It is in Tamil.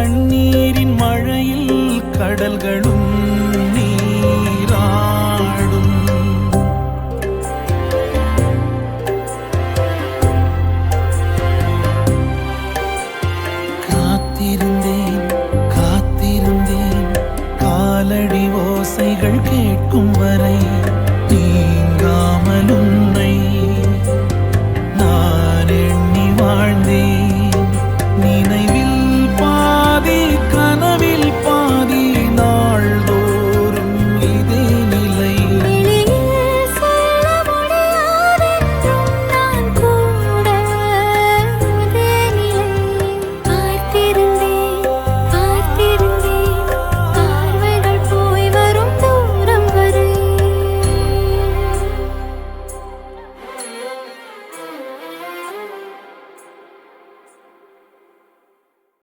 கண்ணீரின் மழையில் கடல்களும் நீராடும். காத்திருந்தேன் காத்திருந்தேன் காலடி ஓசைகள் கேட்கும் வரை நீங்காமலும்